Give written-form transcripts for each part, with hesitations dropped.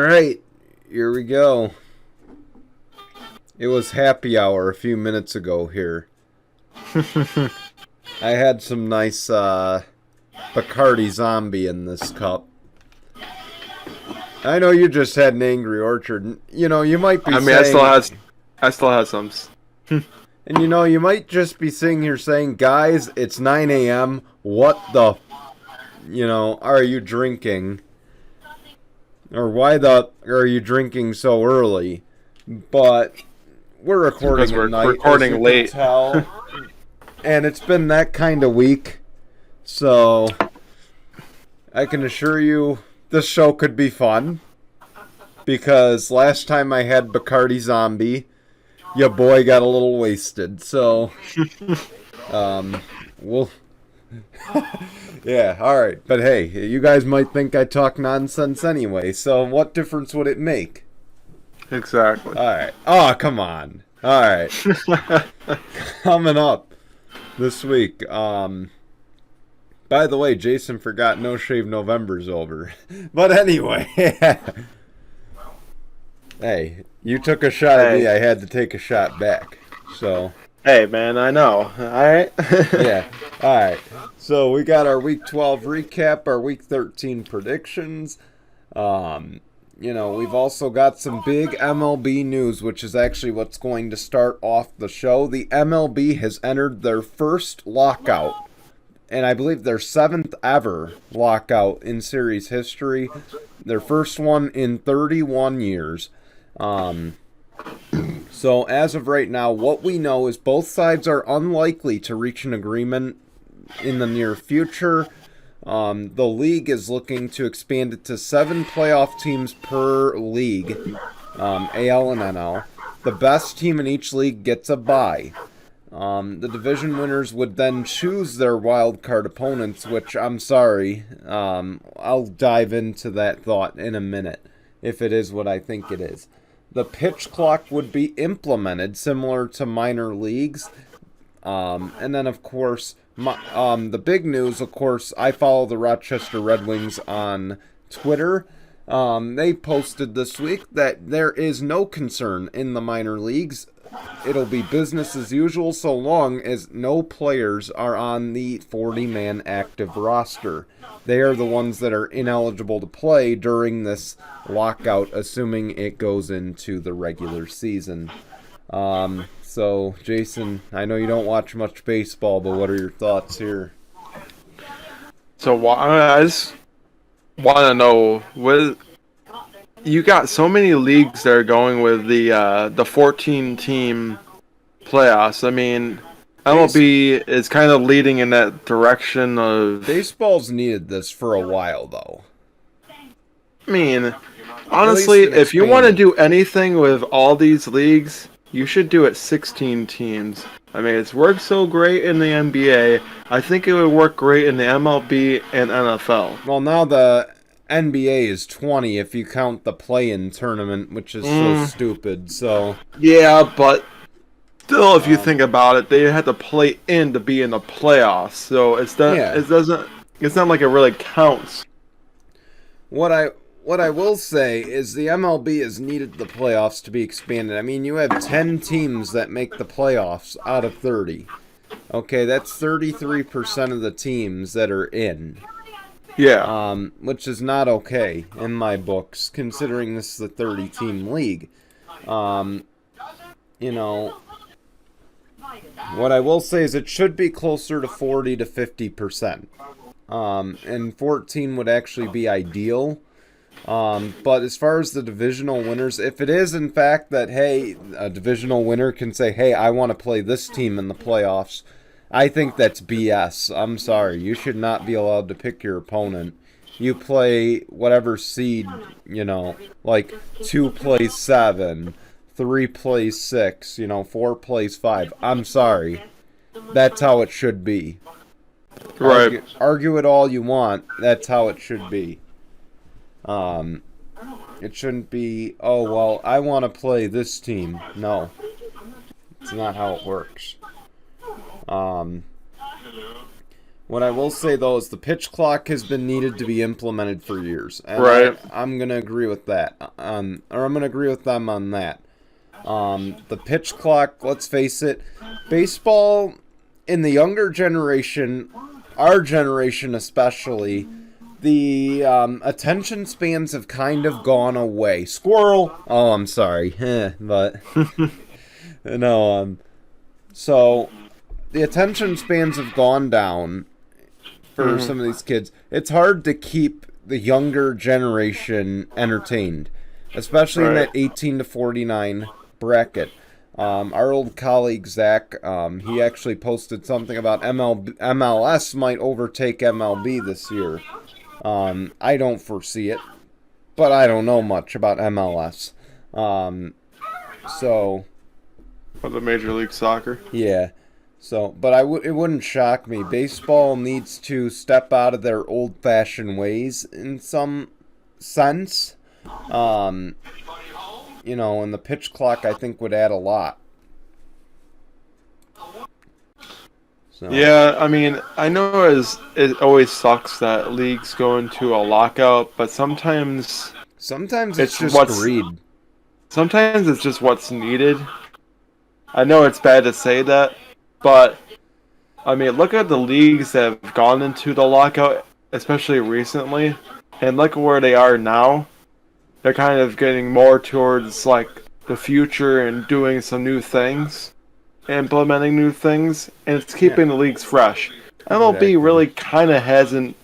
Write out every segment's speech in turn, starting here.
right, here we go. It was happy hour a few minutes ago here. I had some nice Bacardi Zombie in this cup. I know you just had an Angry Orchard. You know, you might be saying... I still had some. And you know, you might just be sitting here saying, guys, it's 9 a.m. What the... are you drinking? Or why the... are you drinking so early? But... we're recording at night, recording as you late. can tell. And it's been that kind of week. So, I can assure you, this show could be fun. Because last time I had Bacardi Zombie, your boy got a little wasted. So, we'll... yeah, alright. But hey, you guys might think I talk nonsense anyway. So, what difference would it make? Exactly. Alright. Oh, come on. Alright. Coming up this week. By the way, Jason forgot No Shave November's over. But anyway. Hey, you took a shot at me. I had to take a shot back. So. Hey, man, I know. Alright? Yeah. Alright. So we got our Week 12 recap, our Week 13 predictions. We've also got some big MLB news, which is actually what's going to start off the show. The MLB has entered their first lockout, and I believe their 7th ever lockout in series history. Their first one in 31 years. So as of right now, what we know is both sides are unlikely to reach an agreement in the near future. The league is looking to expand it to 7 playoff teams per league, AL and NL. The best team in each league gets a bye. The division winners would then choose their wild card opponents, which I'm sorry, I'll dive into that thought in a minute, if it is what I think it is. The pitch clock would be implemented similar to minor leagues, and then of course... the big news, of course, I follow the Rochester Red Wings on Twitter. They posted this week that there is no concern in the minor leagues. It'll be business as usual so long as no players are on the 40-man active roster. They are the ones that are ineligible to play during this lockout, assuming it goes into the regular season. So, Jason, I know you don't watch much baseball, but what are your thoughts here? So, I just want to know, you got so many leagues that are going with the 14-team playoffs. I mean, MLB is kind of leading in that direction of... Baseball's needed this for a while, though. I mean, honestly, if you want to do anything with all these leagues... you should do it 16 teams. I mean, it's worked so great in the NBA. I think it would work great in the MLB and NFL. Well, now the NBA is 20 if you count the play-in tournament, which is so stupid, so... yeah, but still, if you think about it, they had to play in to be in the playoffs, so it's not like it really counts. What I will say is the MLB has needed the playoffs to be expanded. I mean, you have 10 teams that make the playoffs out of 30. Okay, that's 33% of the teams that are in. Yeah. Which is not okay in my books, considering this is a 30-team league. What I will say is it should be closer to 40 to 50%. And 14 would actually be ideal. But as far as the divisional winners, if it is in fact that, hey, a divisional winner can say, hey, I want to play this team in the playoffs, I think that's BS. I'm sorry. You should not be allowed to pick your opponent. You play whatever seed, like 2 plays 7, 3 plays 6, 4 plays 5. I'm sorry. That's how it should be. Right. Argue it all you want. That's how it should be. It shouldn't be, oh, well, I want to play this team. No. It's not how it works. What I will say, though, is the pitch clock has been needed to be implemented for years. And Right. I'm going to agree with that. Or I'm going to agree with them on that. The pitch clock, let's face it, baseball in the younger generation, our generation especially, the attention spans have kind of gone away. Squirrel! Oh, I'm sorry. But, no, so the attention spans have gone down for some of these kids. It's hard to keep the younger generation entertained, especially in that 18 to 49 bracket. Our old colleague Zach, he actually posted something about MLS might overtake MLB this year. I don't foresee it, but I don't know much about MLS. So, For the Major League Soccer. yeah. So, but it wouldn't shock me. Baseball needs to step out of their old-fashioned ways in some sense. And the pitch clock, I think, would add a lot. So. Yeah, I mean, I know it always sucks that leagues go into a lockout, but sometimes it's just greed. Sometimes it's just what's needed. I know it's bad to say that, but I mean, look at the leagues that have gone into the lockout, especially recently, and look at where they are now. They're kind of getting more towards like the future and doing some new things, implementing new things, and it's keeping the leagues fresh. MLB really kind of hasn't,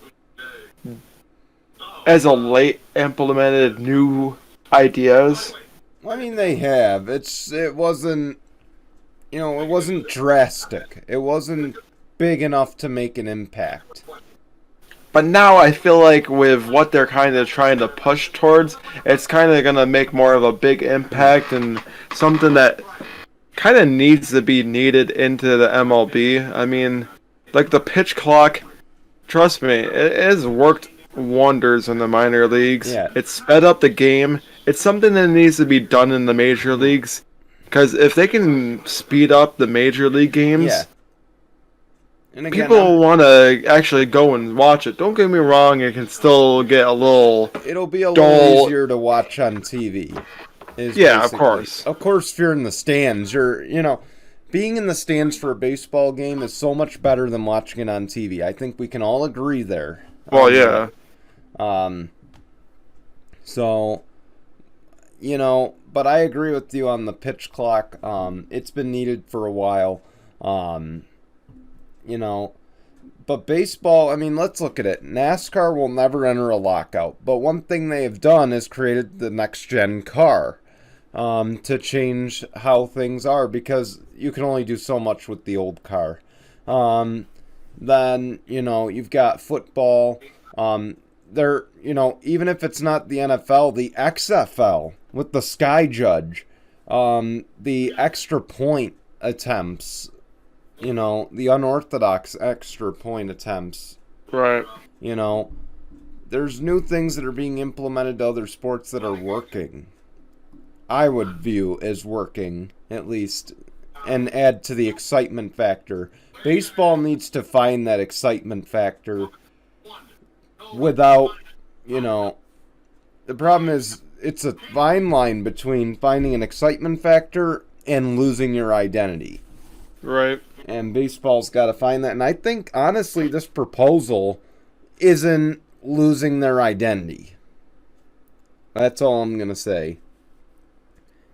as of late, implemented new ideas. I mean, they have. It wasn't drastic. It wasn't big enough to make an impact. But now I feel like with what they're kind of trying to push towards, it's kind of going to make more of a big impact and something that kind of needs to be needed into the MLB. I mean, like the pitch clock, trust me, it has worked wonders in the minor leagues. Yeah. It's sped up the game. It's something that needs to be done in the major leagues. Because if they can speed up the major league games, and again, people want to actually go and watch it. Don't get me wrong, it can still get a little... It'll be a little easier to watch on TV. Yeah, of course. Of course, if you're in the stands, being in the stands for a baseball game is so much better than watching it on TV. I think we can all agree there. Well, yeah. So, but I agree with you on the pitch clock. It's been needed for a while. But baseball, I mean, let's look at it. NASCAR will never enter a lockout. But one thing they have done is created the next-gen car to change how things are, because you can only do so much with the old car. Then, you've got football. Even if it's not the NFL, the XFL with the Sky Judge, the extra point attempts, the unorthodox extra point attempts. Right. There's new things that are being implemented to other sports that are working. I would view as working, at least, and add to the excitement factor. Baseball needs to find that excitement factor without, the problem is it's a fine line between finding an excitement factor and losing your identity. Right. And baseball's got to find that. And I think, honestly, this proposal isn't losing their identity. That's all I'm going to say.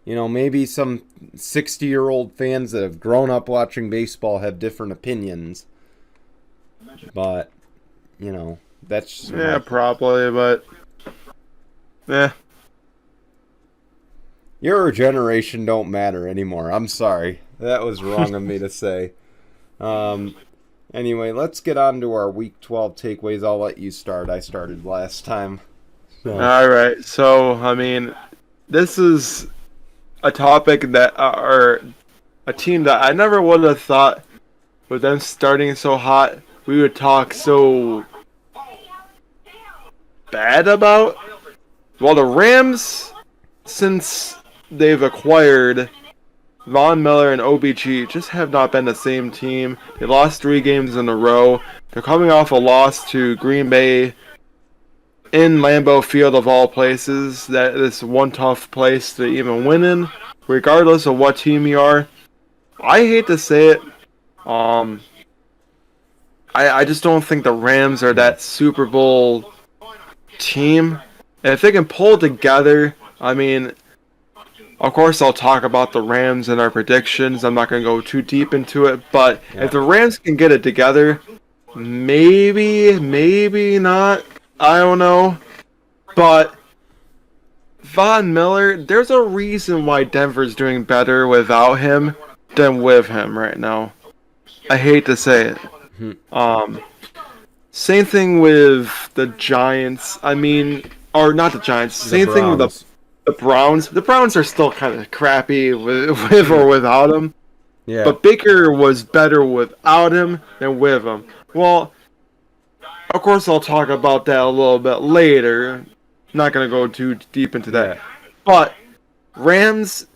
Maybe some 60-year-old fans that have grown up watching baseball have different opinions. But, that's... Yeah, probably, but... Yeah. Your generation don't matter anymore. I'm sorry. That was wrong of me to say. Anyway, let's get on to our Week 12 takeaways. I'll let you start. I started last time. So. All right. So, I mean, this is a topic that, or a team that I never would have thought, with them starting so hot, we would talk so bad about. Well, the Rams, since they've acquired Von Miller and OBG just have not been the same team. They lost 3 games in a row. They're coming off a loss to Green Bay in Lambeau Field of all places. That is one tough place to even win in, regardless of what team you are. I hate to say it. I just don't think the Rams are that Super Bowl team. And if they can pull together, I mean, of course I'll talk about the Rams and our predictions. I'm not going to go too deep into it. But if the Rams can get it together, maybe not. I don't know. But Von Miller, there's a reason why Denver's doing better without him than with him right now. I hate to say it. Same thing with the Giants. I mean, or not the Giants. Same thing with the Browns. The Browns are still kind of crappy with or without him. Yeah. But Baker was better without him than with him. Well, of course I'll talk about that a little bit later. Not going to go too deep into that. But Rams,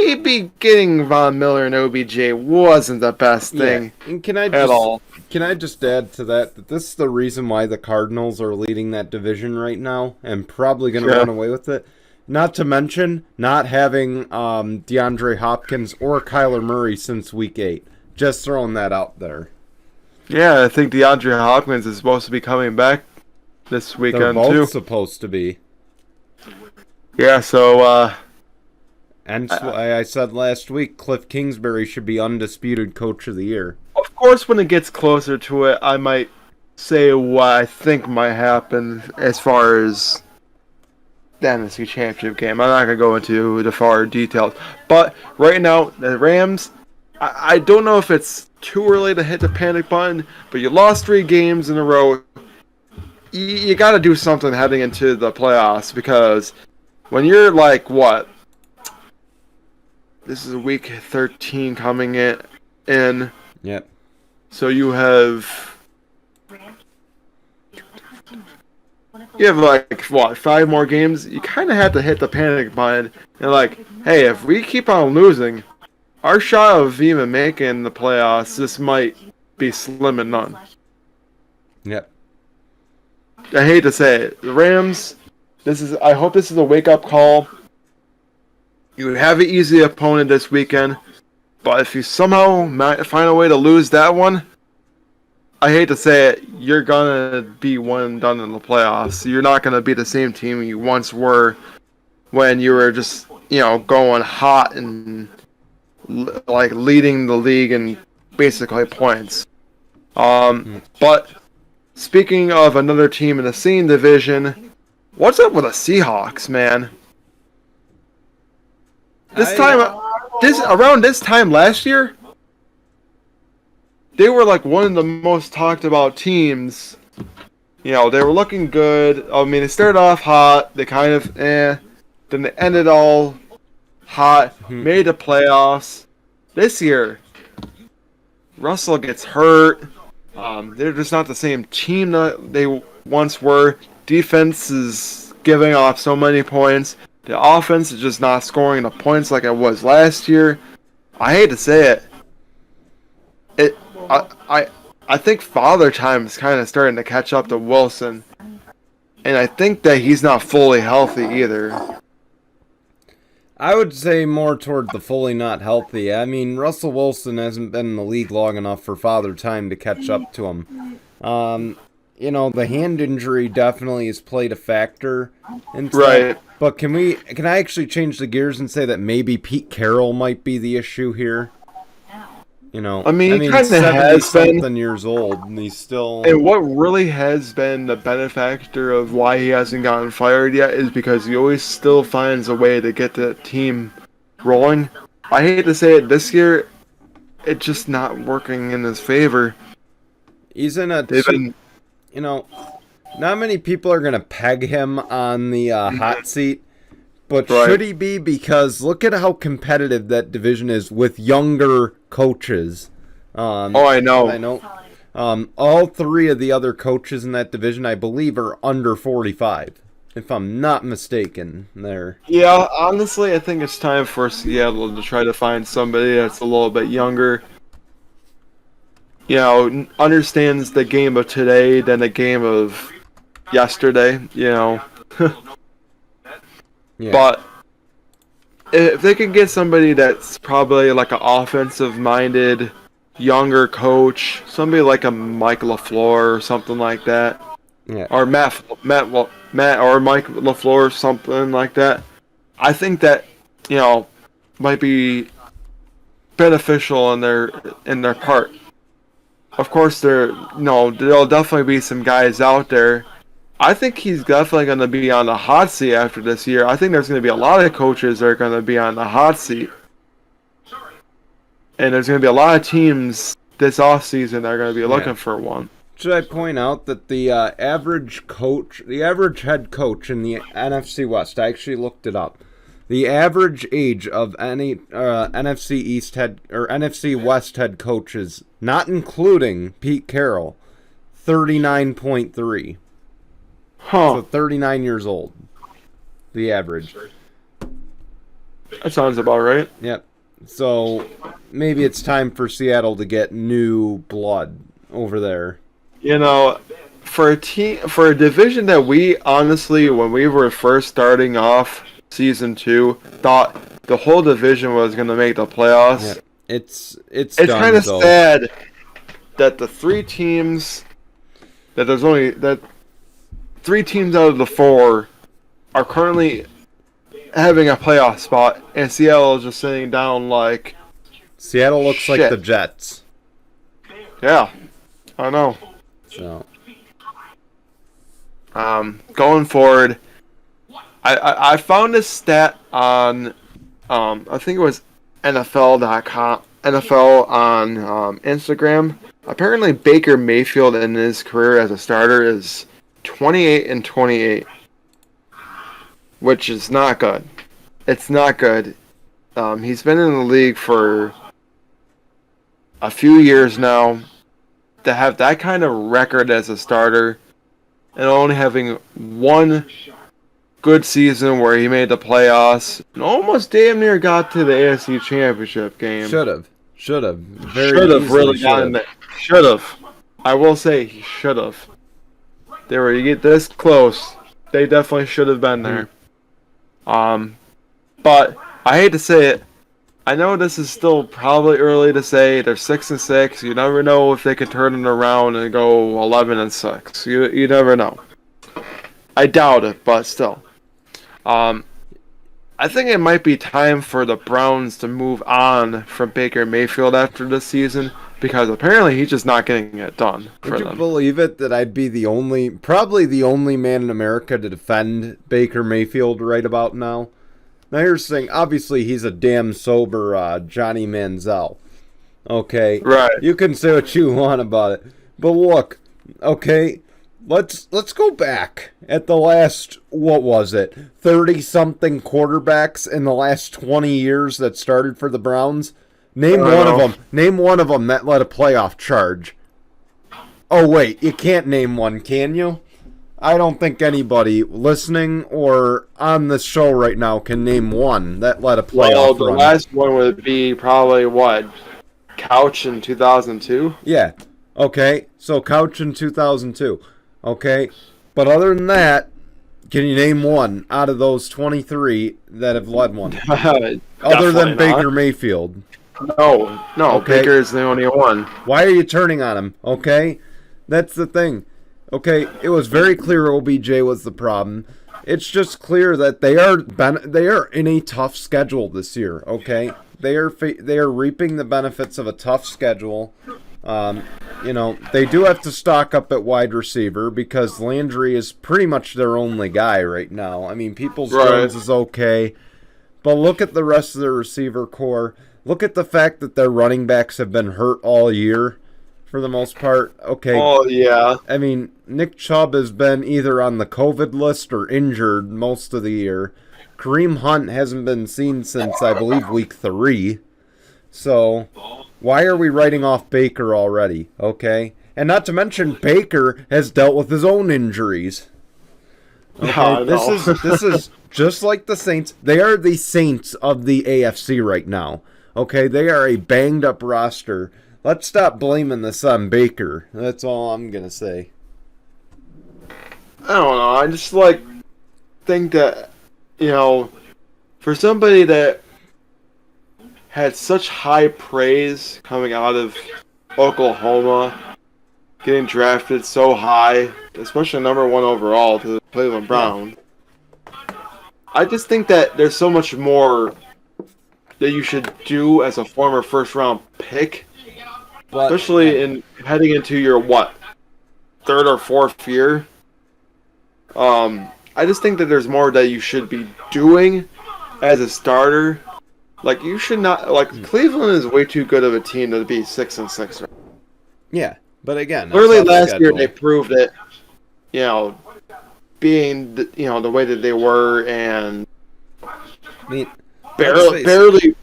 maybe getting Von Miller and OBJ wasn't the best thing at all. Can I just add to that this is the reason why the Cardinals are leading that division right now and probably going to run away with it? Not to mention not having DeAndre Hopkins or Kyler Murray since Week 8. Just throwing that out there. Yeah, I think DeAndre Hopkins is supposed to be coming back this weekend, They're both too. supposed to be. Yeah, so... and I said last week, Cliff Kingsbury should be undisputed Coach of the Year. Of course, when it gets closer to it, I might say what I think might happen as far as the NFC Championship game. I'm not going to go into the far details. But right now, the Rams, I don't know if it's too early to hit the panic button, but you lost 3 games in a row. You got to do something heading into the playoffs because when you're like, what? This is week 13 coming in. Yep. So you have like, what, 5 more games? You kind of have to hit the panic button. And like, hey, if we keep on losing, our shot of even making the playoffs, this might be slim and none. Yep. I hate to say it. The Rams, I hope this is a wake-up call. You have an easy opponent this weekend, but if you somehow might find a way to lose that one, I hate to say it, you're going to be one and done in the playoffs. You're not going to be the same team you once were when you were just, going hot and like leading the league in basically points. But speaking of another team in the same division, what's up with the Seahawks, man? Around this time last year, they were like one of the most talked about teams. They were looking good. I mean, they started off hot. They kind of then they ended all hot. Made the playoffs. This year, Russell gets hurt. They're just not the same team that they once were. Defense is giving off so many points. The offense is just not scoring the points like it was last year. I hate to say it. I think Father Time is kind of starting to catch up to Wilson. And I think that he's not fully healthy either. I would say more toward the fully not healthy. I mean, Russell Wilson hasn't been in the league long enough for Father Time to catch up to him. The hand injury definitely has played a factor. Right. But can I actually change the gears and say that maybe Pete Carroll might be the issue here? He kind of has been 70-something years old, and he's still... And what really has been the benefactor of why he hasn't gotten fired yet is because he always still finds a way to get the team rolling. I hate to say it, this year, it's just not working in his favor. He's in a... not many people are going to peg him on the hot seat, but should he be? Because look at how competitive that division is with younger coaches. I know. I know. All 3 of the other coaches in that division, I believe, are under 45. if I'm not mistaken there. Yeah, honestly, I think it's time for Seattle to try to find somebody that's a little bit younger. Understands the game of today than the game of yesterday, Yeah. But if they can get somebody that's probably like an offensive-minded, younger coach, somebody like a Mike LaFleur or something like that, Yeah. or Matt or Mike LaFleur, something like that, I think that might be beneficial in their part. Of course, there'll definitely be some guys out there. I think he's definitely going to be on the hot seat after this year. I think there's going to be a lot of coaches that are going to be on the hot seat. And there's going to be a lot of teams this offseason that are going to be looking for one. Should I point out that the average head coach in the NFC West, I actually looked it up. The average age of any NFC West head coaches, not including Pete Carroll, 39.3. So 39 years old. The average. That sounds about right. Yep. So maybe it's time for Seattle to get new blood over there. For a division that we honestly, when we were first starting off season 2, thought the whole division was going to make the playoffs. Yeah. It's kind of sad that the 3 teams that 3 teams out of the 4 are currently having a playoff spot, and Seattle is just sitting down like... Seattle looks like the Jets. Yeah, I know. So, going forward, I found this stat on, I think it was NFL.com, NFL on Instagram. Apparently, Baker Mayfield in his career as a starter is 28-28, which is not good. It's not good. He's been in the league for a few years now. To have that kind of record as a starter and only having one good season where he made the playoffs and almost damn near got to the AFC Championship game. Should have really gotten there. Should have. I will say he should have. They were, you get this close, they definitely should have been there. But I hate to say it, I know this is still probably early to say. They're 6-6. You never know if they could turn it around and go 11-6. You never know. I doubt it, but still. I think it might be time for the Browns to move on from Baker Mayfield after this season, because apparently he's just not getting it done for them. Would you believe it that I'd be probably the only man in America to defend Baker Mayfield right about now? Now here's the thing, obviously he's a damn sober Johnny Manziel. Okay? Right. You can say what you want about it. But look, okay, let's go back at the last, 30-something quarterbacks in the last 20 years that started for the Browns. Name one of them that led a playoff charge. Oh wait, you can't name one, can you? I don't think anybody listening or on this show right now can name one that led a playoff Well, the run. last one would be probably, Couch in 2002? Yeah. Okay, so Couch in 2002. Okay, but other than that, can you name one out of those 23 that have led one? Other than Baker Mayfield. No, Okay. Baker is the only one. Why are you turning on him? Okay, that's the thing. Okay, it was very clear OBJ was the problem. It's just clear that they are in a tough schedule this year. Okay, they are reaping the benefits of a tough schedule. They do have to stock up at wide receiver because Landry is pretty much their only guy right now. I mean, Peoples-Jones is okay, but look at the rest of their receiver core. Look at the fact that their running backs have been hurt all year. For the most part, okay. Oh, yeah. I mean, Nick Chubb has been either on the COVID list or injured most of the year. Kareem Hunt hasn't been seen since, I believe, week 3. So, why are we writing off Baker already, okay? And not to mention, Baker has dealt with his own injuries. Okay, No. this is just like the Saints. They are the Saints of the AFC right now. Okay, they are a banged up roster. Let's stop blaming this on Baker. That's all I'm gonna say. I don't know. I just think that, for somebody that had such high praise coming out of Oklahoma, getting drafted so high, especially number 1 overall to the Cleveland Browns. I just think that there's so much more that you should do as a former first-round pick, especially in heading into your third or fourth year. I just think that there's more that you should be doing as a starter. Like, you should not, Cleveland is way too good of a team to be 6-6. Right? Yeah, but again, clearly last year they proved it. Being the way that they were, and barely,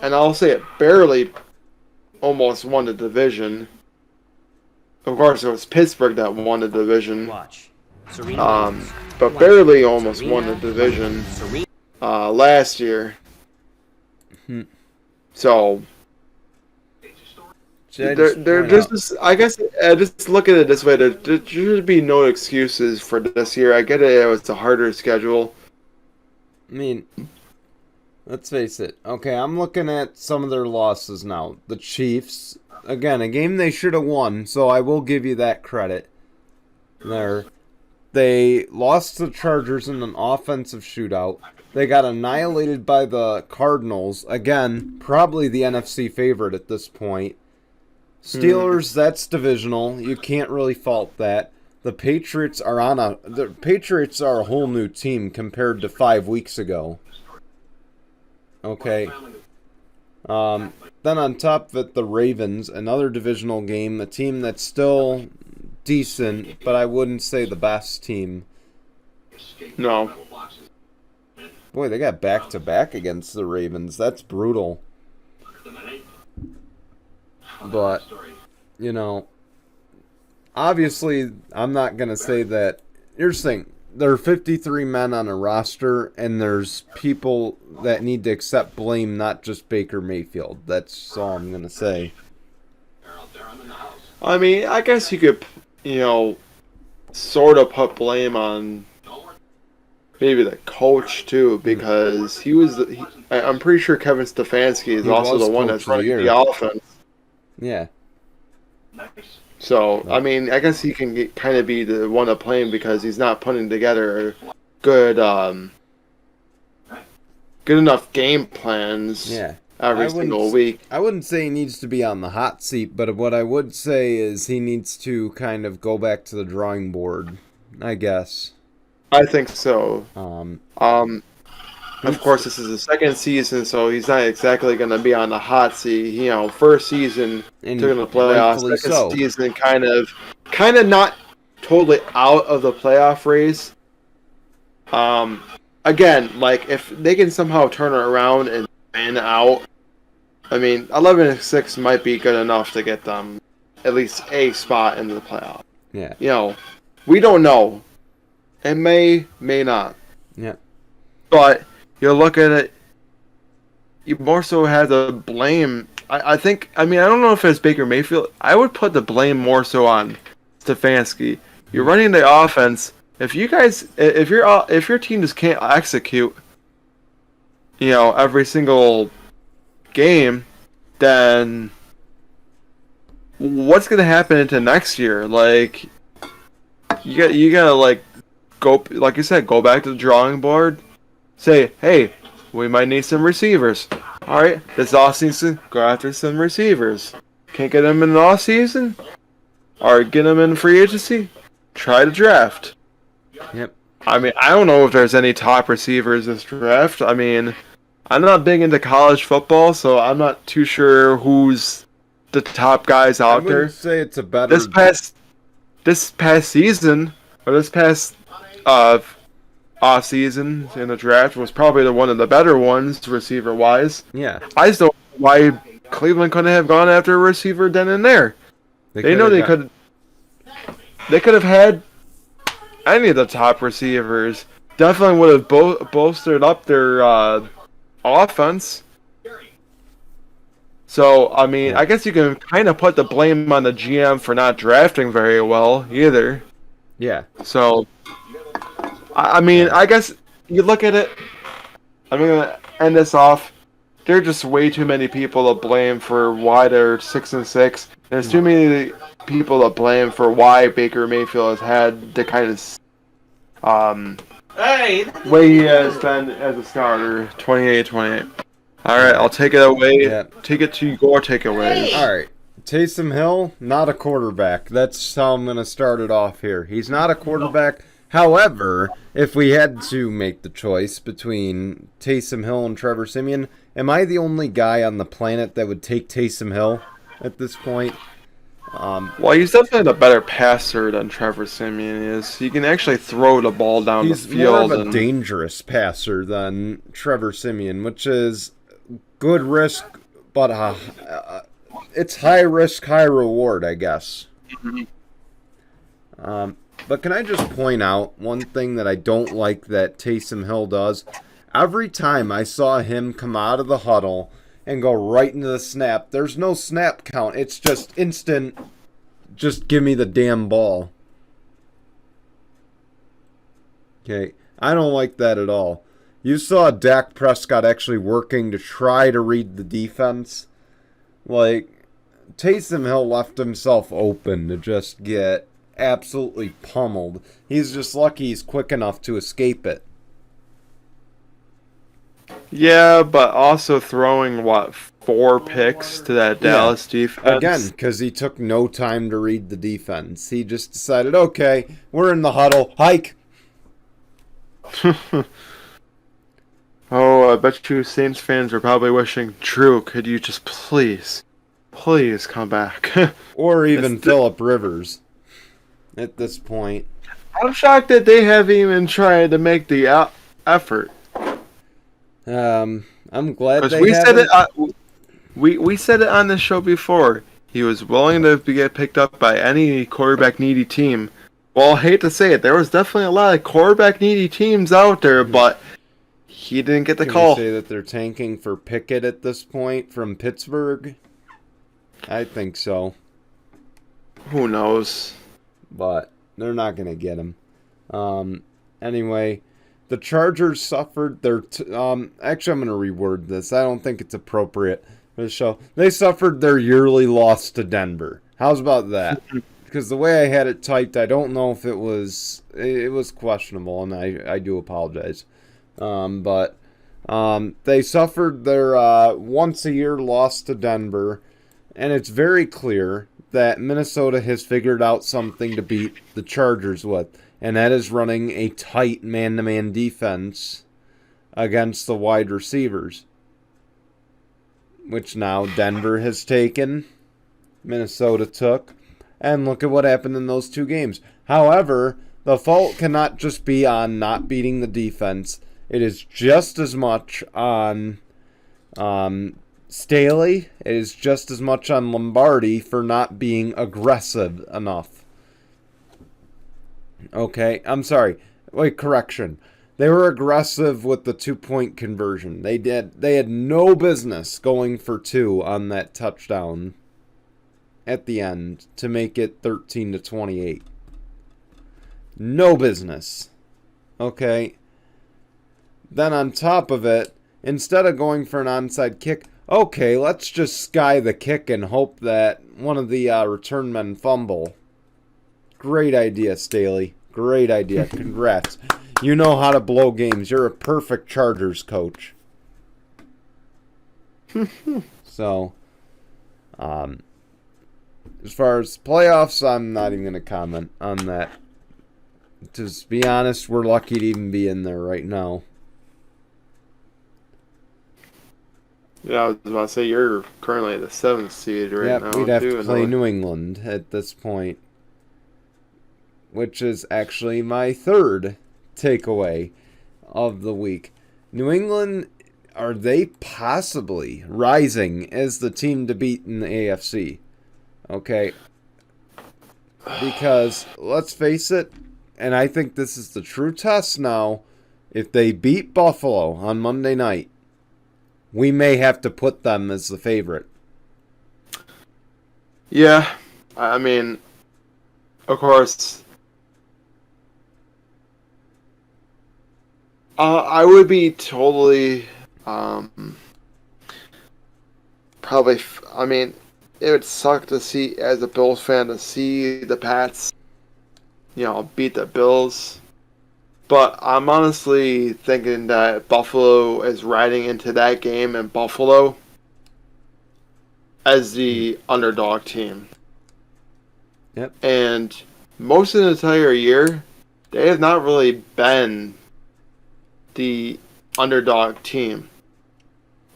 and I'll say it, barely almost won the division. Of course, it was Pittsburgh that won the division. But barely almost won the division last year. So they're just. I guess just look at it this way: there should be no excuses for this year. I get it; it's a harder schedule. I mean, let's face it. Okay, I'm looking at some of their losses now. The Chiefs, again, a game they should have won, so I will give you that credit. They lost to the Chargers in an offensive shootout. They got annihilated by the Cardinals. Again, probably the NFC favorite at this point. Steelers, that's divisional. You can't really fault that. The Patriots are a whole new team compared to 5 weeks ago. Okay. Then on top of it, the Ravens, another divisional game, a team that's still decent, but I wouldn't say the best team. No. Boy, they got back-to-back against the Ravens. That's brutal. But, obviously, I'm not going to say that. Here's the thing. There are 53 men on a roster, and there's people that need to accept blame, not just Baker Mayfield. That's all I'm going to say. I mean, I guess you could, sort of put blame on maybe the coach, too, because I'm pretty sure Kevin Stefanski is also the one that's running the offense. Yeah. So, I mean, I guess he can kind of be the one to blame because he's not putting together good enough game plans every single week. I wouldn't say he needs to be on the hot seat, but what I would say is he needs to kind of go back to the drawing board, I guess. I think so. Of course, this is the second season, so he's not exactly going to be on the hot seat. First season took him to the playoffs. Second season, kind of not totally out of the playoff race. Again, if they can somehow turn it around and win out, I mean, 11-6 might be good enough to get them at least a spot in the playoff. Yeah. We don't know. It may not. Yeah. But you look at it, you more so have to blame. I don't know if it's Baker Mayfield. I would put the blame more so on Stefanski. You're running the offense. If your team just can't execute, every single game, then what's gonna happen into next year? You gotta go, like you said, go back to the drawing board. Say, hey, we might need some receivers. All right, this offseason, go after some receivers. Can't get them in the offseason? Or get them in free agency? Try to draft. Yep. I mean, I don't know if there's any top receivers this draft. I mean, I'm not big into college football, so I'm not too sure who's the top guys out there. I wouldn't say it's a better... This past season, or this past off season in the draft was probably one of the better ones receiver wise. Yeah. I just don't know why Cleveland couldn't have gone after a receiver then and there. They could have had any of the top receivers. Definitely would have bolstered up their offense. So, I mean, I guess you can kind of put the blame on the GM for not drafting very well either. Yeah. So, I mean, I guess you look at it. I'm going to end this off. There are just way too many people to blame for why they're 6-6. There's too many people to blame for why Baker Mayfield has had the kind of way he has been as a starter, 28-28. All right, I'll take it away. Yeah. Take it to your takeaways. All right. Taysom Hill, not a quarterback. That's how I'm going to start it off here. He's not a quarterback. However, if we had to make the choice between Taysom Hill and Trevor Simeon, am I the only guy on the planet that would take Taysom Hill at this point? Well, he's definitely a better passer than Trevor Simeon is. He can actually throw the ball down the field. He's more of a dangerous passer than Trevor Simeon, which is good risk, but it's high risk, high reward, I guess. But can I just point out one thing that I don't like that Taysom Hill does? Every time I saw him come out of the huddle and go right into the snap, there's no snap count. It's just instant, just give me the damn ball. Okay, I don't like that at all. You saw Dak Prescott actually working to try to read the defense. Like, Taysom Hill left himself open to just get absolutely pummeled. He's just lucky he's quick enough to escape it. Yeah, but also throwing, 4 picks to that Dallas defense? Again, because he took no time to read the defense. He just decided, okay, we're in the huddle. Hike! Oh, I bet you Saints fans are probably wishing, Drew, could you just please come back? Or even Phillip Rivers at this point. I'm shocked that they haven't even tried to make the effort. I'm glad they we haven't. said it. We said it on this show before. He was willing to get picked up by any quarterback needy team. Well, I hate to say it, there was definitely a lot of quarterback needy teams out there, but he didn't get the call. Can you say that they're tanking for Pickett at this point from Pittsburgh? I think so. Who knows? But they're not going to get him. Anyway, the Chargers suffered their... actually, I'm going to reword this. I don't think it's appropriate for the show. They suffered their yearly loss to Denver. How's about that? Because the way I had it typed, I don't know if it was questionable, and I do apologize. But they suffered their once-a-year loss to Denver, and it's very clear that Minnesota has figured out something to beat the Chargers with, and that is running a tight man-to-man defense against the wide receivers, which now Denver has taken, Minnesota took, and look at what happened in those 2 games. However, the fault cannot just be on not beating the defense. It is just as much on Staley. It is just as much on Lombardi for not being aggressive enough. Okay, I'm sorry. Wait, correction. They were aggressive with the 2-point conversion. They had no business going for 2 on that touchdown at the end to make it 13-28. No business. Okay. Then on top of it, instead of going for an onside kick, okay, let's just sky the kick and hope that one of the return men fumble. Great idea, Staley. Great idea. Congrats. You know how to blow games. You're a perfect Chargers coach. So, as far as playoffs, I'm not even going to comment on that. To be honest, we're lucky to even be in there right now. Yeah, I was about to say, you're currently the 7th seed right now. Yep, we'd have to play New England at this point, which is actually my 3rd takeaway of the week. New England, are they possibly rising as the team to beat in the AFC? Okay. Because, let's face it, and I think this is the true test now. If they beat Buffalo on Monday night, we may have to put them as the favorite. Yeah, I mean, of course, I would be totally, probably, I mean, it would suck to see, as a Bills fan, to see the Pats, beat the Bills. But I'm honestly thinking that Buffalo is riding into that game in Buffalo as the underdog team. Yep. And most of the entire year, they have not really been the underdog team.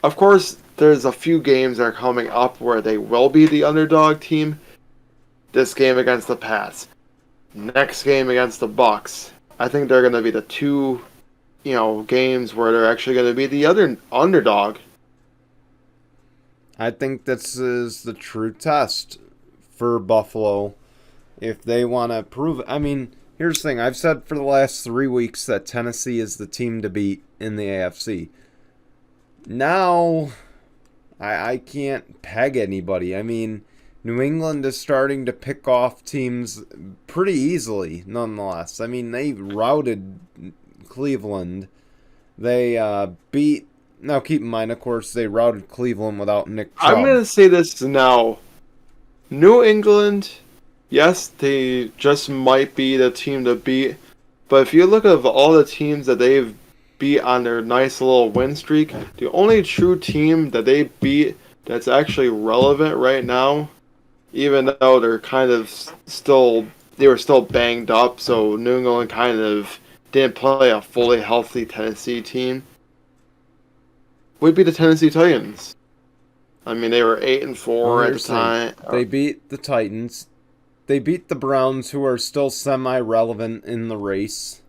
Of course, there's a few games that are coming up where they will be the underdog team. This game against the Pats. Next game against the Bucks. I think they're going to be the two, games where they're actually going to be the other underdog. I think this is the true test for Buffalo if they want to prove it. I mean, here's the thing. I've said for the last 3 weeks that Tennessee is the team to beat in the AFC. Now, I can't peg anybody. I mean, New England is starting to pick off teams pretty easily, nonetheless. I mean, they routed Cleveland. They beat... Now, keep in mind, of course, they routed Cleveland without Nick Chubb. I'm going to say this now. New England, yes, they just might be the team to beat. But if you look at all the teams that they've beat on their nice little win streak, the only true team that they beat that's actually relevant right now, even though they're kind of they were still banged up, so New England kind of didn't play a fully healthy Tennessee team, would be the Tennessee Titans. I mean, they were 8-4 at the time. They beat the Titans. They beat the Browns, who are still semi-relevant in the race.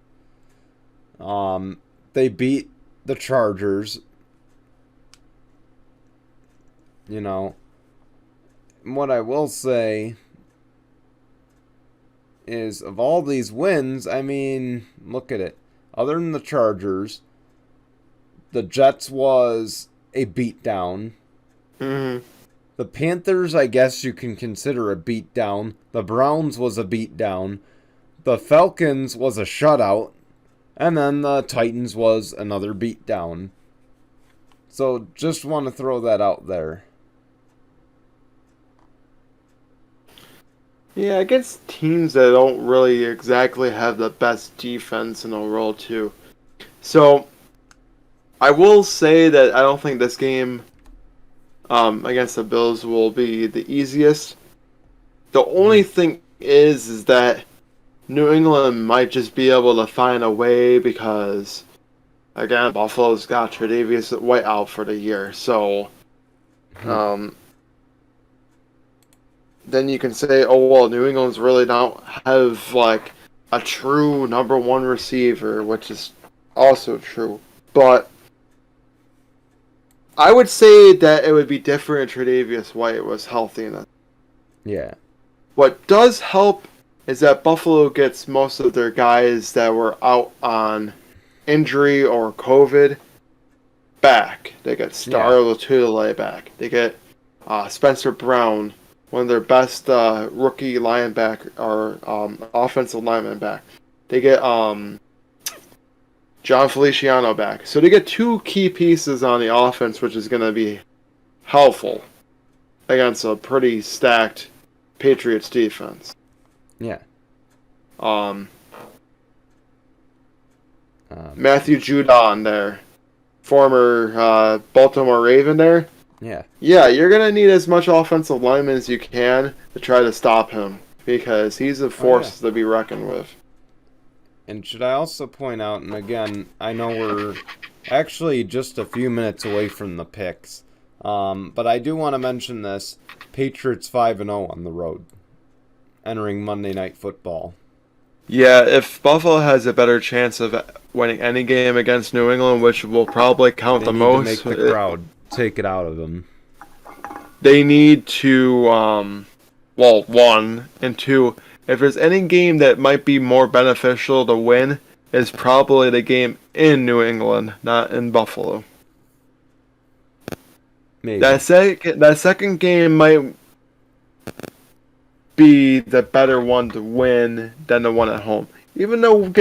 They beat the Chargers. What I will say is, of all these wins, I mean, look at it. Other than the Chargers, the Jets was a beatdown. Mm-hmm. The Panthers, I guess you can consider a beatdown. The Browns was a beatdown. The Falcons was a shutout. And then the Titans was another beatdown. So just want to throw that out there. Yeah, against teams that don't really exactly have the best defense in the world, too. So, I will say that I don't think this game against the Bills will be the easiest. The only thing is that New England might just be able to find a way because, again, Buffalo's got Tre'Davious White out for the year. So, then you can say, oh, well, New England's really don't have, like, a true number one receiver, which is also true. But I would say that it would be different if Tre'Davious White was healthy. Yeah. What does help is that Buffalo gets most of their guys that were out on injury or COVID back. They get Star Lotulelei back. They get Spencer Brown, one of their best rookie linebacker or offensive lineman back. They get John Feliciano back. So they get two key pieces on the offense, which is going to be helpful against a pretty stacked Patriots defense. Yeah. Matthew Judon there, former Baltimore Raven there. Yeah. Yeah, you're going to need as much offensive linemen as you can to try to stop him because he's a force to be reckoned with. And should I also point out, and again, I know we're actually just a few minutes away from the picks, but I do want to mention this. Patriots 5-0 on the road, entering Monday Night Football. Yeah, if Buffalo has a better chance of winning any game against New England, which will probably count the most, they need to make the crowd take it out of them. They need to, one, and two, if there's any game that might be more beneficial to win, it's probably the game in New England, not in Buffalo. Maybe. That second game might be the better one to win than the one at home. Even though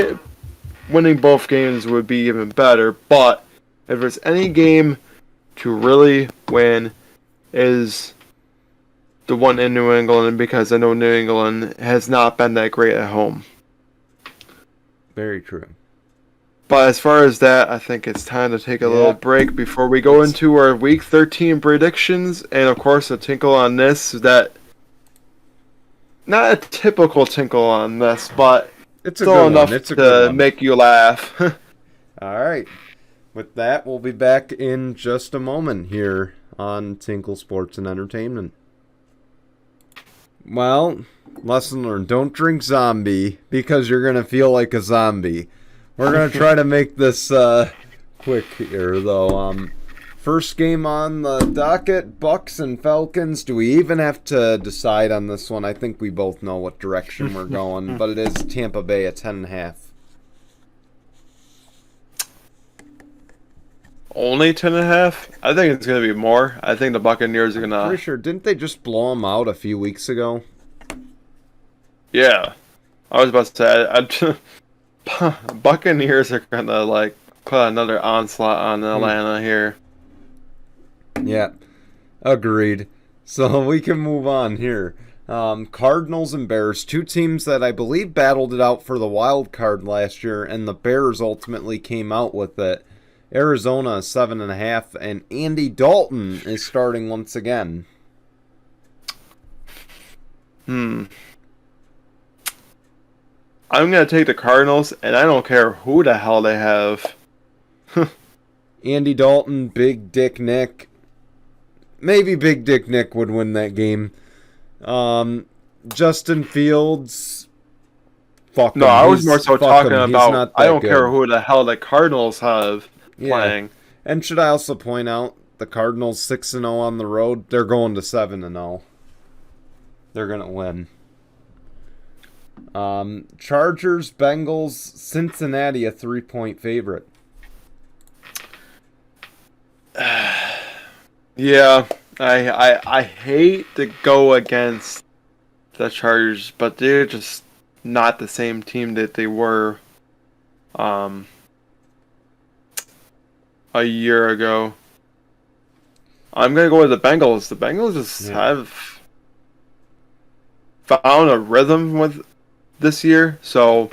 winning both games would be even better, but if there's any game to really win, is the one in New England, because I know New England has not been that great at home. Very true. But as far as that, I think it's time to take a little break before we go into our Week 13 predictions. And, of course, a tinkle on this. That not a typical tinkle on this, but it's a still good enough one. It's a to good one. make you laugh. All right. With that, we'll be back in just a moment here on Tinkle Sports and Entertainment. Well, lesson learned. Don't drink zombie because you're going to feel like a zombie. We're going to try to make this quick here, though. First game on the docket, Bucks and Falcons. Do we even have to decide on this one? I think we both know what direction we're going, but it is Tampa Bay at 10.5. Only 10.5? I think it's going to be more. I think the Buccaneers are going to... Pretty sure. Didn't they just blow them out a few weeks ago? Yeah. I was about to say... Buccaneers are going to, put another onslaught on Atlanta here. Yeah. Agreed. So we can move on here. Cardinals and Bears, two teams that I believe battled it out for the wild card last year, and the Bears ultimately came out with it. Arizona is 7.5, and Andy Dalton is starting once again. I'm going to take the Cardinals, and I don't care who the hell they have. Andy Dalton, Big Dick Nick. Maybe Big Dick Nick would win that game. Justin Fields. Fuck no, him. I was more so talking about, I don't good. care who the hell the Cardinals have playing. And should I also point out, the Cardinals 6-0 on the road, they're going to 7-0. They're going to win. Chargers, Bengals, Cincinnati, a 3-point favorite. Yeah, I hate to go against the Chargers, but they're just not the same team that they were a year ago. I'm going to go with the Bengals. The Bengals just have found a rhythm with this year, so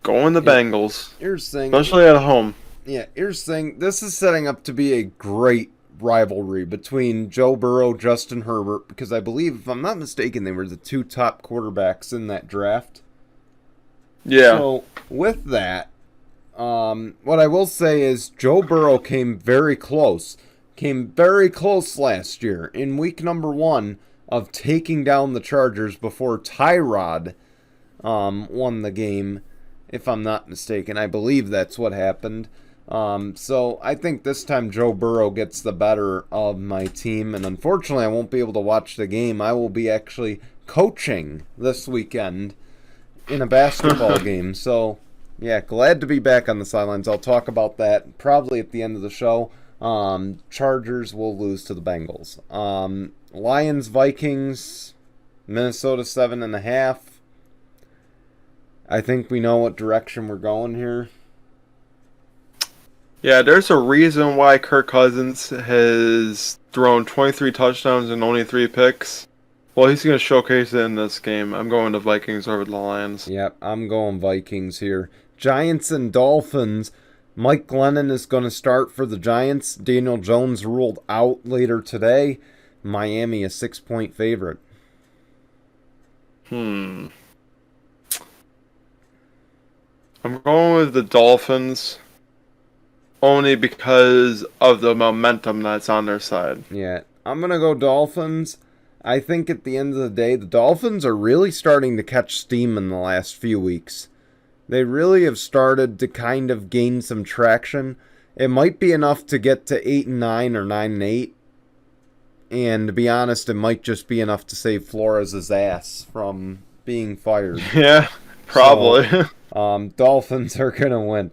going the Bengals. Here's the thing. Especially at home. Yeah, here's the thing. This is setting up to be a great rivalry between Joe Burrow, Justin Herbert, because I believe, if I'm not mistaken, they were the two top quarterbacks in that draft. Yeah. So, with that, what I will say is Joe Burrow came very close. Came very close last year in week number 1 of taking down the Chargers before Tyrod won the game, if I'm not mistaken. I believe that's what happened. So I think this time Joe Burrow gets the better of my team, and unfortunately I won't be able to watch the game. I will be actually coaching this weekend in a basketball game. So, yeah, glad to be back on the sidelines. I'll talk about that probably at the end of the show. Chargers will lose to the Bengals. Lions, Vikings, Minnesota 7.5. I think we know what direction we're going here. Yeah, there's a reason why Kirk Cousins has thrown 23 touchdowns and only 3 picks. Well, he's going to showcase it in this game. I'm going to Vikings over the Lions. Yep, I'm going Vikings here. Giants and Dolphins. Mike Glennon is going to start for the Giants. Daniel Jones ruled out later today. Miami, a 6-point favorite. I'm going with the Dolphins only because of the momentum that's on their side. Yeah, I'm going to go Dolphins. I think at the end of the day, the Dolphins are really starting to catch steam in the last few weeks. They really have started to kind of gain some traction. It might be enough to get to 8-9 or 9-8. And to be honest, it might just be enough to save Flores' ass from being fired. Yeah, probably. So, Dolphins are going to win.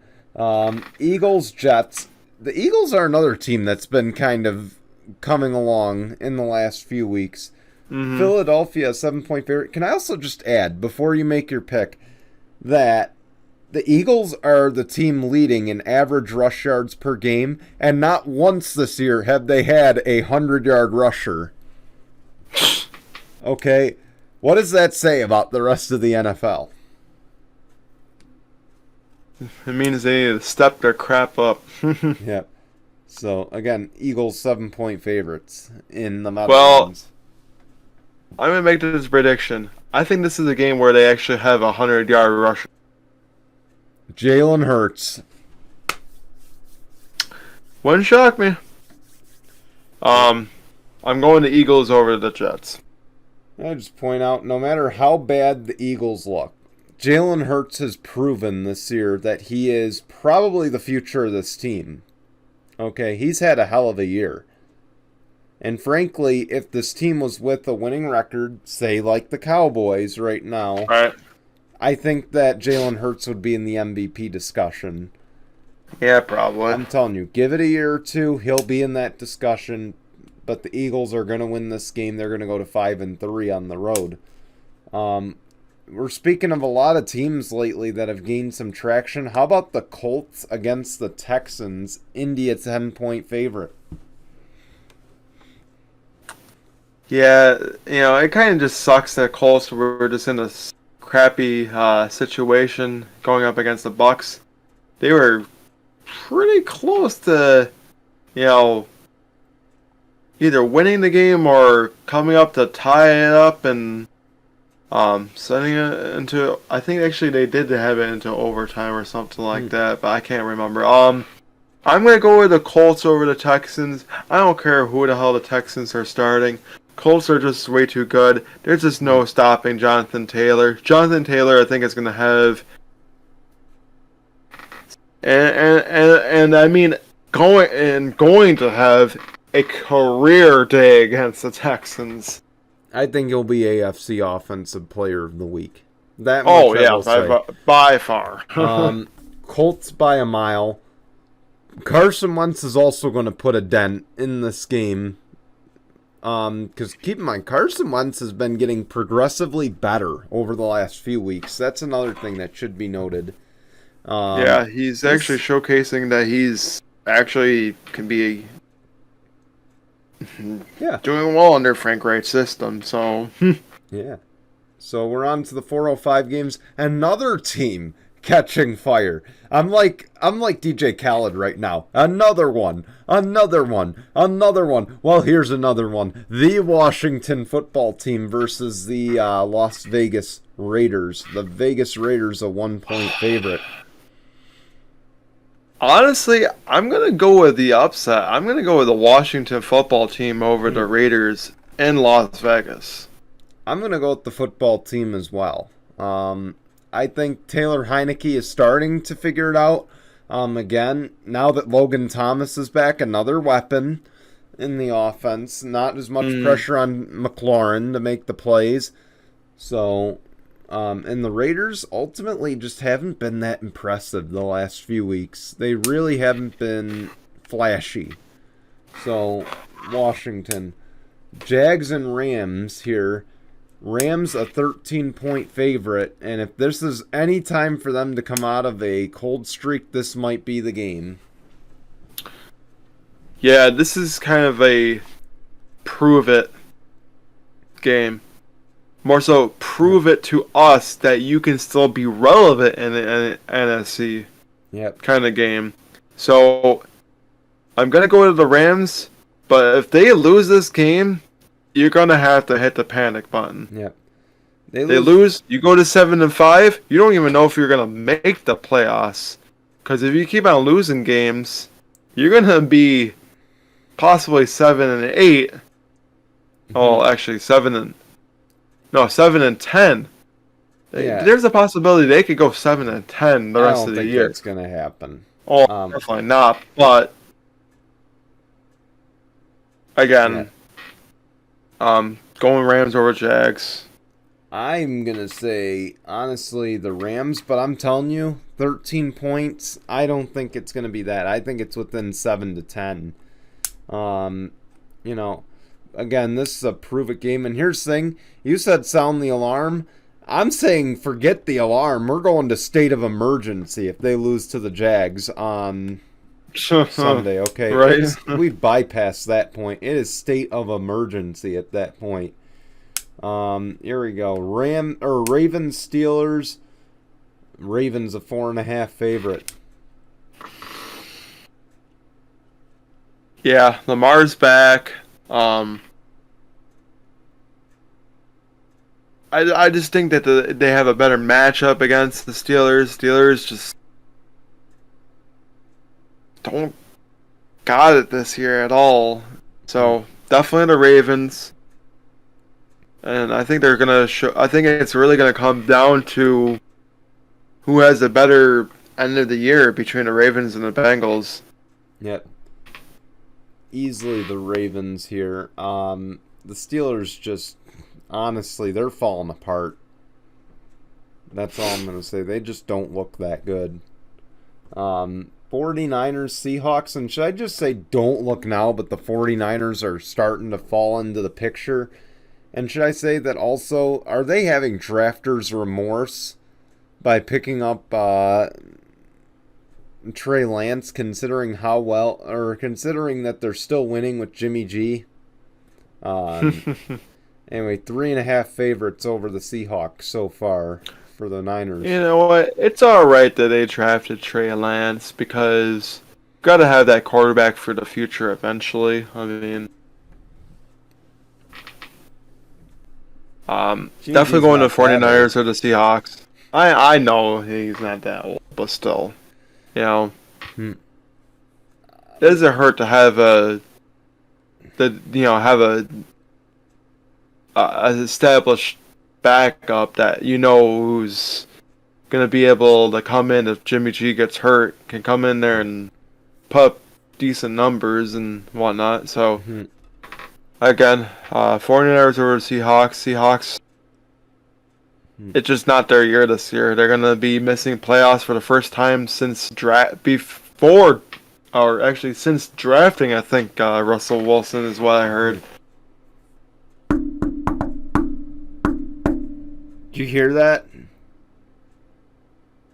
Eagles, Jets. The Eagles are another team that's been kind of coming along in the last few weeks. Mm-hmm. Philadelphia, 7-point favorite. Can I also just add, before you make your pick, that the Eagles are the team leading in average rush yards per game, and not once this year have they had a 100-yard rusher. Okay, what does that say about the rest of the NFL? It means they need to step their crap up. Yep. So, again, Eagles 7-point favorites in the Meadowlands. Well, I'm going to make this prediction. I think this is a game where they actually have a 100-yard rusher. Jalen Hurts. Wouldn't shock me. I'm going to Eagles over the Jets. I just point out, no matter how bad the Eagles look, Jalen Hurts has proven this year that he is probably the future of this team. Okay, he's had a hell of a year. And frankly, if this team was with a winning record, say like the Cowboys right now, Right. I think that Jalen Hurts would be in the MVP discussion. Yeah, probably. I'm telling you, give it a year or two, he'll be in that discussion. But the Eagles are going to win this game. They're going to go to 5-3 on the road. We're speaking of a lot of teams lately that have gained some traction. How about the Colts against the Texans? Indy, a 10-point favorite. Yeah, it kind of just sucks that Colts were just in a crappy situation going up against the Bucks. They were pretty close to, either winning the game or coming up to tie it up and sending it into. I think actually they did have it into overtime or something like that, but I can't remember. I'm gonna go with the Colts over the Texans. I don't care who the hell the Texans are starting. Colts are just way too good. There's just no stopping Jonathan Taylor. Jonathan Taylor, I think, is going to have, and I mean, going to have a career day against the Texans. I think he'll be AFC Offensive Player of the Week. That much I will say. By far. Colts by a mile. Carson Wentz is also going to put a dent in this game. Because keep in mind, Carson Wentz has been getting progressively better over the last few weeks. That's another thing that should be noted. Yeah, he's actually showcasing that he's actually can be doing well under Frank Wright's system. So yeah. So we're on to the 4:05 games. Another team catching fire. I'm like DJ Khaled right now. Another one. Well, here's another one. The Washington football team versus the Las Vegas Raiders. The Vegas Raiders, a 1-point favorite. Honestly, I'm going to go with the upset. I'm going to go with the Washington football team over the Raiders in Las Vegas. I'm going to go with the football team as well. I think Taylor Heineke is starting to figure it out. Again, now that Logan Thomas is back, another weapon in the offense. Not as much pressure on McLaurin to make the plays. So, and the Raiders ultimately just haven't been that impressive the last few weeks. They really haven't been flashy. So, Washington. Jags and Rams here. Rams a 13-point favorite, and if this is any time for them to come out of a cold streak, this might be the game. Yeah, this is kind of a prove it game. More so, prove it to us that you can still be relevant in the NFC kind of game. So, I'm going to go to the Rams, but if they lose this game, you're gonna have to hit the panic button. Yep. They lose. You go to 7-5. You don't even know if you're gonna make the playoffs. Because if you keep on losing games, you're gonna be possibly 7-8. Oh, actually 7-10. Yeah. There's a possibility they could go 7-10 the rest of the year. I don't think that's gonna happen. Oh, definitely not. But again. Yeah. Going Rams over Jags. I'm going to say, honestly, the Rams, but I'm telling you, 13 points, I don't think it's going to be that. I think it's within 7 to 10. You know, again, this is a prove-it game. And here's the thing. You said sound the alarm. I'm saying forget the alarm. We're going to state of emergency if they lose to the Jags on Sunday, okay? Right. We've bypassed that point. It is state of emergency at that point. Here we go. Ravens Steelers. Ravens a 4.5 favorite. Yeah, Lamar's back. I just think that they have a better matchup against the Steelers. Steelers just don't got it this year at all. So definitely the Ravens. And I think they're gonna show. I think it's really gonna come down to who has a better end of the year between the Ravens and the Bengals. Yep. Easily the Ravens here. The Steelers just, honestly, they're falling apart. That's all I'm gonna say. They just don't look that good. 49ers, Seahawks, and should I just say don't look now, but the 49ers are starting to fall into the picture. And should I say that also, are they having drafters' remorse by picking up Trey Lance, considering how well, or considering that they're still winning with Jimmy G? Anyway, 3.5 favorites over the Seahawks so far for the Niners. You know what? It's all right that they drafted Trey Lance because got to have that quarterback for the future eventually. I mean. Definitely going to 49ers or the Seahawks. I know he's not that old, but still, you know, it doesn't hurt to have an established backup that you know who's gonna be able to come in if Jimmy G gets hurt, can come in there and put up decent numbers and whatnot. So. Again, 49ers over Seahawks. Seahawks, it's just not their year this year. They're going to be missing playoffs for the first time since drafting, I think, Russell Wilson is what I heard. Do you hear that?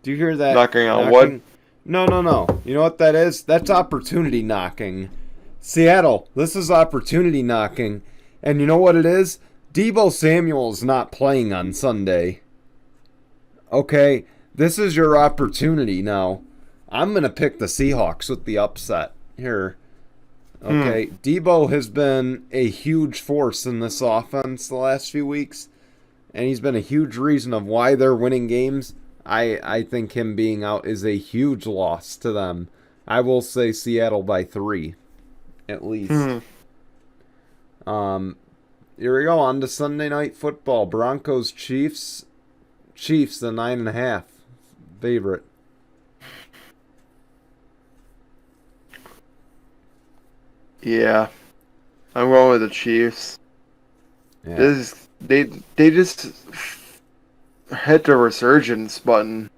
Do you hear that? Knocking on wood? No. You know what that is? That's opportunity knocking. Seattle, this is opportunity knocking. And you know what it is? Deebo Samuel is not playing on Sunday. Okay, this is your opportunity now. I'm going to pick the Seahawks with the upset here. Okay, Deebo has been a huge force in this offense the last few weeks. And he's been a huge reason of why they're winning games. I think him being out is a huge loss to them. I will say Seattle by 3. At least. Here we go. On to Sunday Night Football. Broncos, Chiefs. Chiefs, the 9.5 favorite. Yeah. I'm going with the Chiefs. Yeah. They just hit the resurgence button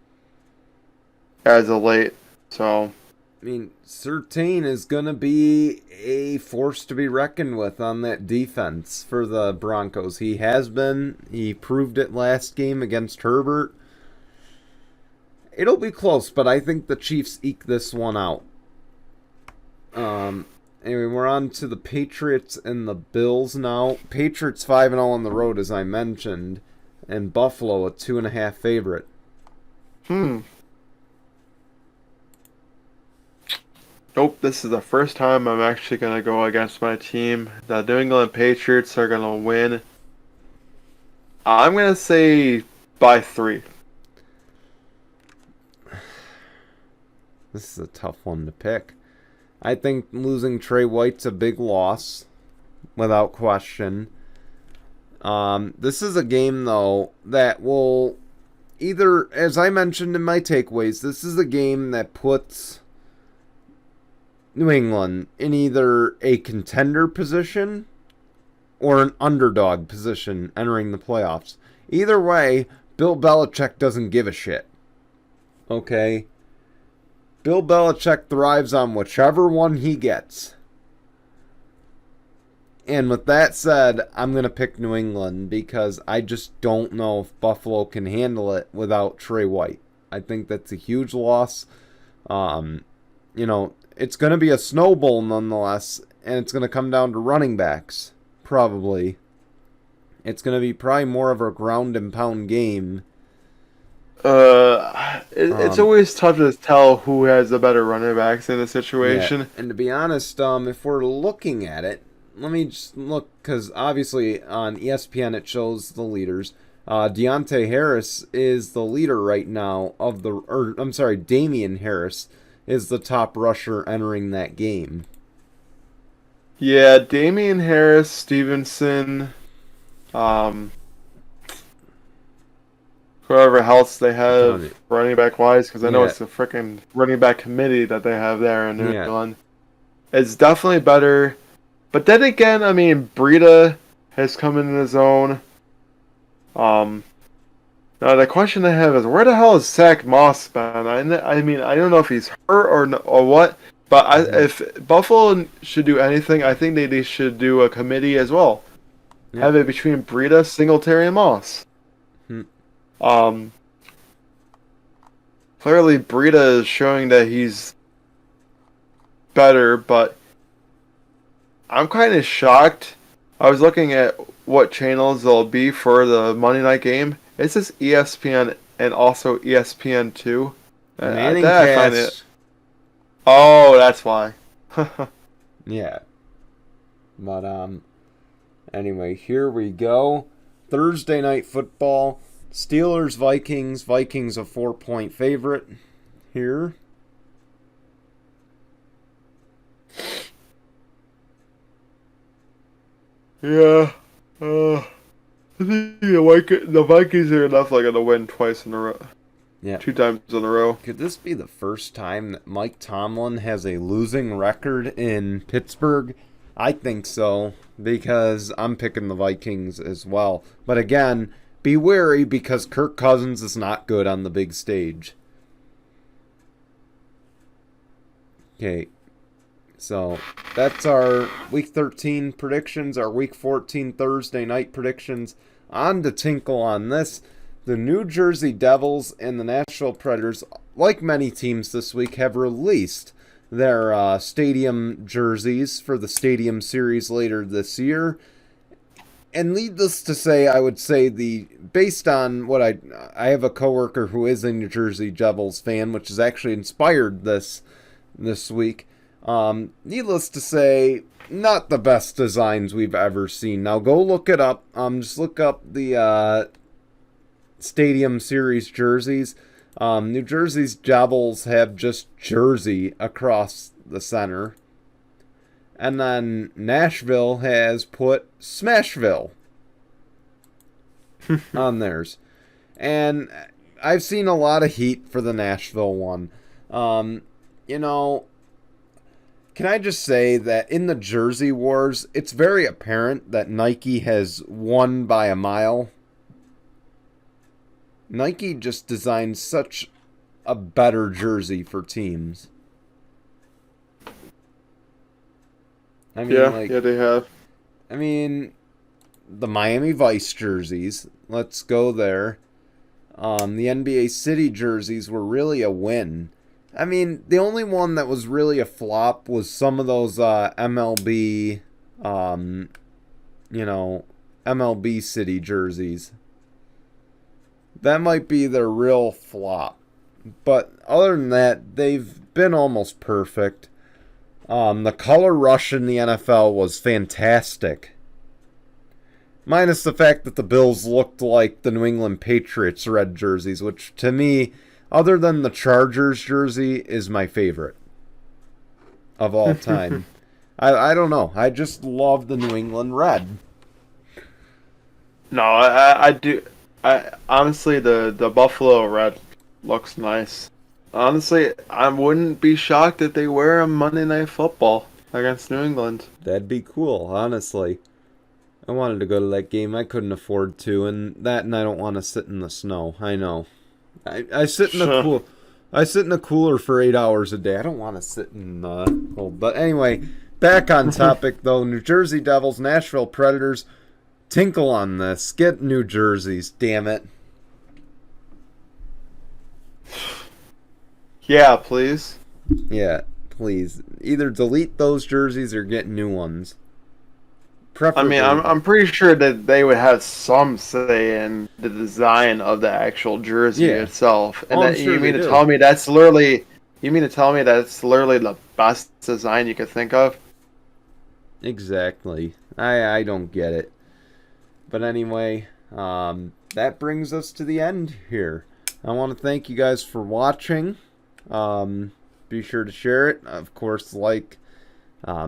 as of late. So... I mean, Surtain is going to be a force to be reckoned with on that defense for the Broncos. He has been. He proved it last game against Herbert. It'll be close, but I think the Chiefs eke this one out. Anyway, we're on to the Patriots and the Bills now. Patriots 5-0 on the road, as I mentioned, and Buffalo a 2.5 favorite. Nope, this is the first time I'm actually going to go against my team. The New England Patriots are going to win. I'm going to say by 3. This is a tough one to pick. I think losing Trey White's a big loss, without question. This is a game, though, that will either, as I mentioned in my takeaways, this is a game that puts New England in either a contender position or an underdog position entering the playoffs. Either way, Bill Belichick doesn't give a shit. Okay? Bill Belichick thrives on whichever one he gets. And with that said, I'm going to pick New England because I just don't know if Buffalo can handle it without Trey White. I think that's a huge loss. It's going to be a snowball nonetheless, and it's going to come down to running backs, probably. It's going to be probably more of a ground and pound game. It's always tough to tell who has the better running backs in a situation. Yeah. And to be honest, if we're looking at it, let me just look, because obviously on ESPN it shows the leaders. Deontay Harris is the leader right now Damian Harris is the top rusher entering that game. Yeah, Damian Harris, Stevenson, whoever else they have running back wise, because I know it's the freaking running back committee that they have there in New England. It's definitely better. But then again, I mean, Breida has come into his own. Now the question I have is, where the hell is Zach Moss been? I mean, I don't know if he's hurt or what. But if Buffalo should do anything, I think they should do a committee as well. Yeah. Have it between Breida, Singletary, and Moss. Clearly, Breida is showing that he's better, but I'm kind of shocked. I was looking at what channels there'll be for the Monday night game. It says ESPN and also ESPN2. Oh, that's why. Yeah. But, anyway, here we go. Thursday night football. Steelers, Vikings. Vikings a 4-point favorite here. Yeah. I think the Vikings are definitely going to win twice in a row. Yeah. 2 times in a row. Could this be the first time that Mike Tomlin has a losing record in Pittsburgh? I think so, because I'm picking the Vikings as well. But again, be wary because Kirk Cousins is not good on the big stage. Okay, so that's our Week 13 predictions, our Week 14 Thursday night predictions. On to Tinkle on this. The New Jersey Devils and the Nashville Predators, like many teams this week, have released their stadium jerseys for the Stadium Series later this year. And needless to say, I would say based on what I have a coworker who is a New Jersey Devils fan, which has actually inspired this week. Needless to say, not the best designs we've ever seen. Now go look it up. Just look up the Stadium Series jerseys. New Jersey's Devils have just Jersey across the center. And then Nashville has put Smashville on theirs. And I've seen a lot of heat for the Nashville one. Can I just say that in the jersey wars, it's very apparent that Nike has won by a mile. Nike just designed such a better jersey for teams. I mean, they have. I mean, the Miami Vice jerseys, let's go there. The NBA City jerseys were really a win. I mean, the only one that was really a flop was some of those MLB, MLB City jerseys. That might be their real flop. But other than that, they've been almost perfect. The color rush in the NFL was fantastic. Minus the fact that the Bills looked like the New England Patriots red jerseys, which to me, other than the Chargers jersey, is my favorite of all time. I don't know. I just love the New England red. No, I do. Honestly, the Buffalo red looks nice. Honestly, I wouldn't be shocked if they wear a Monday Night Football against New England. That'd be cool, honestly. I wanted to go to that game. I couldn't afford to, and I don't want to sit in the snow. I know. I sit in a cool. I sit in a cooler for 8 hours a day. I don't want to sit in cold. But anyway, back on topic though. New Jersey Devils, Nashville Predators. Tinkle on this. Get New Jerseys, damn it. Yeah, please. Yeah, please. Either delete those jerseys or get new ones. Preferably. I mean, I'm pretty sure that they would have some say in the design of the actual jersey itself. And I'm sure you mean they to do. tell me that's literally the best design you could think of? Exactly. I don't get it. But anyway, that brings us to the end here. I want to thank you guys for watching. Be sure to share it. Of course,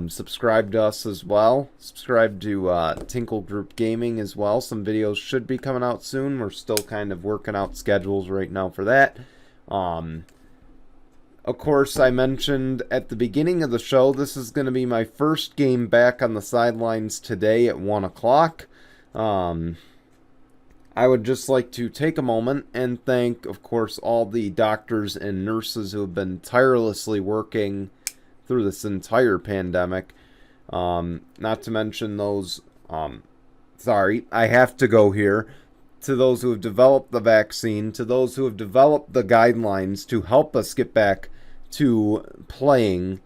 subscribe to us as well. Subscribe to Tinkle Group Gaming as well. Some videos should be coming out soon. We're still kind of working out schedules right now for that. Of course, I mentioned at the beginning of the show, this is going to be my first game back on the sidelines today at 1 o'clock. I would just like to take a moment and thank, of course, all the doctors and nurses who have been tirelessly working through this entire pandemic. Not to mention those, sorry, I have to go here, to those who have developed the vaccine, to those who have developed the guidelines to help us get back to playing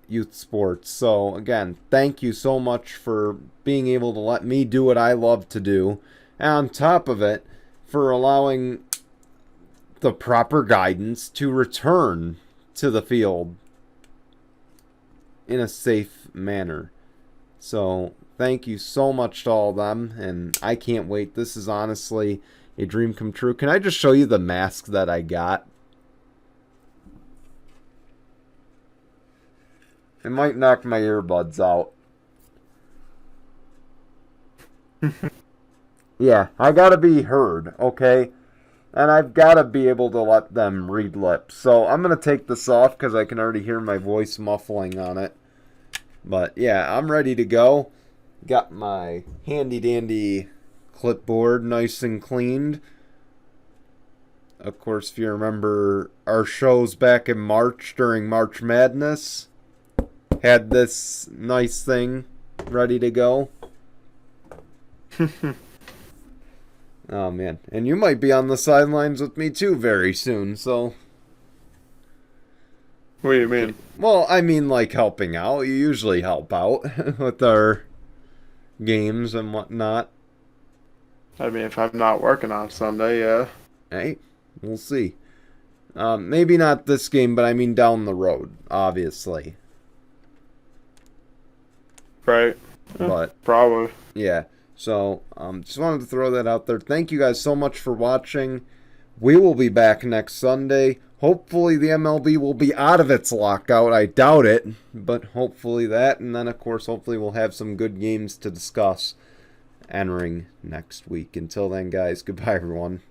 youth sports. So, again, thank you so much for being able to let me do what I love to do. And on top of it, for allowing the proper guidance to return to the field in a safe manner. So, thank you so much to all of them, and I can't wait. This is honestly a dream come true. Can I just show you the mask that I got? It might knock my earbuds out. Yeah, I gotta be heard, okay? And I've gotta be able to let them read lips. So I'm gonna take this off because I can already hear my voice muffling on it. But yeah, I'm ready to go. Got my handy dandy clipboard nice and cleaned. Of course, if you remember our shows back in March during March Madness, had this nice thing ready to go. Oh man, and you might be on the sidelines with me too very soon, so. What do you mean? Well, I mean like helping out. You usually help out with our games and whatnot. I mean, if I'm not working on Sunday, yeah. Hey, we'll see. Maybe not this game, but I mean down the road, obviously. Right. But Probably. yeah. So, just wanted to throw that out there. Thank you guys so much for watching. We will be back next Sunday. Hopefully the MLB will be out of its lockout. I doubt it, but hopefully that. And then, of course, hopefully we'll have some good games to discuss entering next week. Until then, guys, goodbye, everyone.